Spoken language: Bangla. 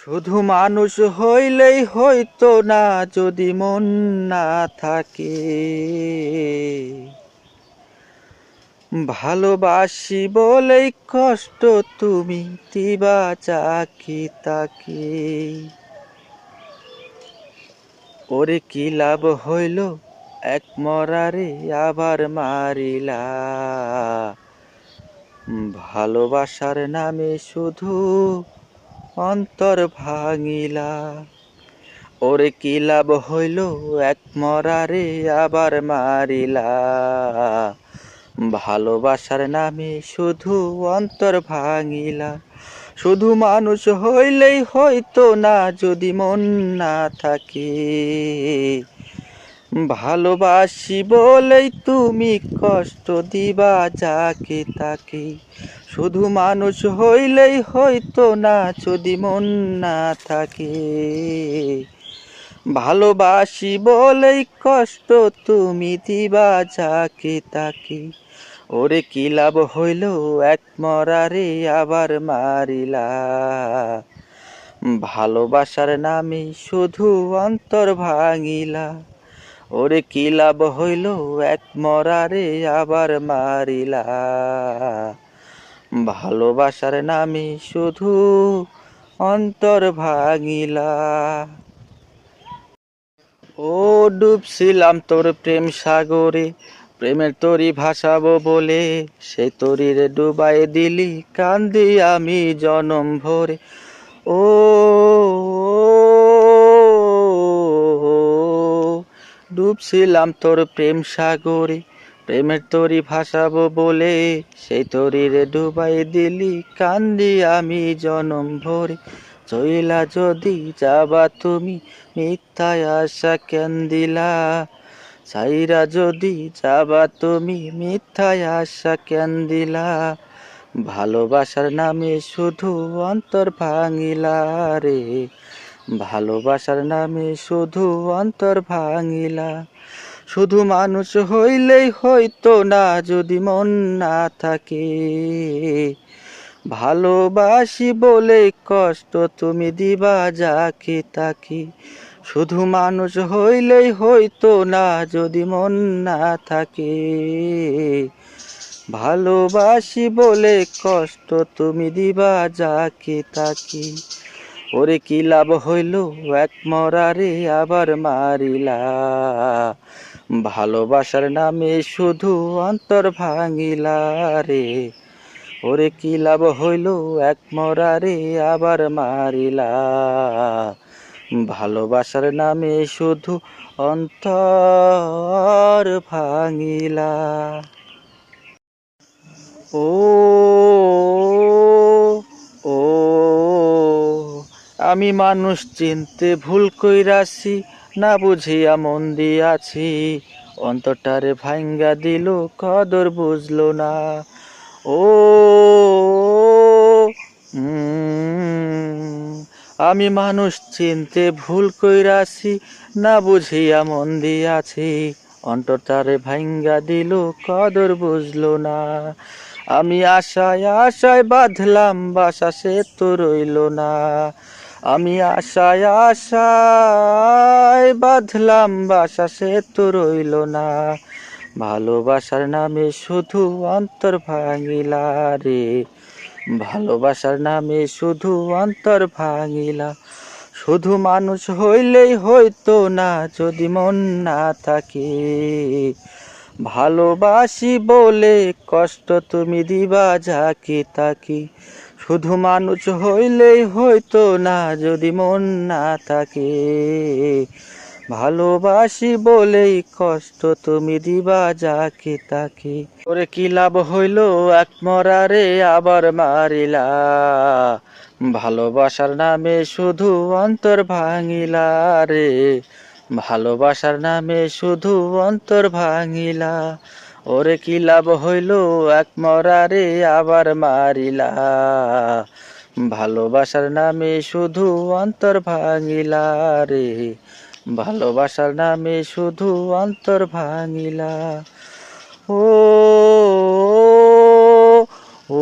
শুধু মানুষ হইলেই হইতো না যদি মন না থাকে। ভালোবাসি বলেই কষ্ট তুমি দিবা চাকি তাকে। ওরে কি লাভ হইল এক মরারে আবার মারিলা। ভালোবাসার নামে শুধু অন্তর ভাঙিলা। ওরে কি লাভ হইল এক মরারে আবার মারিলা। ভালোবাসার নামে শুধু অন্তর ভাঙিলা। শুধু মানুষ হইলেই হইতো না যদি মন না থাকে। ভালোবাসি বলেই তুমি কষ্ট দিবা যাকে তাকে। শুধু মানুষ হইলেই হইতো না যদি মন না থাকে। ভালোবাসি বলেই কষ্ট তুমি দিবা যাকে তাকে। ওরে কি লাভ হইল এক মরারে আবার মারিলা। ভালোবাসার নামে শুধু অন্তর ভাঙিলা। ওরে কি লাভ হইল এক মরারে আবার মারিলা। ভালোবাসার নামে শুধু অন্তর ভাঙিলা। ও ডুবছিলাম তোর প্রেম সাগরে, প্রেমের তরি ভাসাবো বলে, সেই তরিরে ডুবাই দিলি কান্দি আমি জনম ভরে। ও ডুবছিলাম তোর প্রেম সাগরে, প্রেমের তরি ভাসাবো বলে, সেই তরিরে ডুবাই দিলি কান্দি আমি জনম ভরে। চইলা যদি যাবা তুমি মিথ্যায় আশা কেন দিলা। সাইরা যদি যাবা তুমি মিথ্যায় আশা কেন দিলা। ভালোবাসার নামে শুধু অন্তর ভাঙিলা রে। ভালোবাসার নামে শুধু অন্তর ভাঙিলা। শুধু মানুষ হইলেই হইতো না যদি মন না থাকে। ভালোবাসি বলে কষ্ট তুমি দিবা যাকে তাকে। শুধু মানুষ হইলেই হইতো না যদি মন না থাকে। ভালোবাসি বলে কষ্ট তুমি দিবা যাকে তাকে। ওরে কি লাভ হইল এক মরারে আবার মারিলা। ভালোবাসার নামে শুধু অন্তর ভাঙিলা রে। ওরে কি লাভ হইল এক মরারে আবার মারিলা। ভালোবাসার নামে শুধু অন্তর ভাঙিলা। ও ও আমি মানুষ চিনতে ভুল কইরাছি, না বুঝিয়া মন দিয়াছি। অন্তরটারে ভাঙ্গা দিল কদর বুঝলো না। ও আমি মানুষ চিনতে ভুল কইরাছি, না বুঝিয়া মন দিয়াছি। অন্তরটারে ভাঙ্গা দিল কদর বুঝলো না। আমি আশায় আশায় বাঁধলাম বাসা সে তো রইল না। আমি আশায় আশায় বাঁধলাম বাসা সে তো রইল না। ভালোবাসার নামে শুধু অন্তর ভাঙিলা রে। ভালোবাসার নামে শুধু অন্তর ভাঙিলা। শুধু মানুষ হইলেই হইতো না যদি মন না থাকে। ভালোবাসি বলে কষ্ট তুমি দিবা যাকে তাকে। শুধু মানুষ হইলেই হইতো না যদি মন না থাকে। ভালোবাসি বলেই কষ্ট তুমি দিবা যাকে তাকে। ওরে কি লাভ হইল এক মরারে আবার মারিলা। ভালোবাসার নামে শুধু অন্তর ভাঙিলা রে। ভালোবাসার নামে শুধু অন্তর ভাঙিলা। ওরে কি লাভ হইল এক মরারে আবার মারিলা। ভালোবাসার নামে শুধু অন্তর ভাঙিলা রে। ভালোবাসার নামে শুধু অন্তর ভাঙিলা। ও ও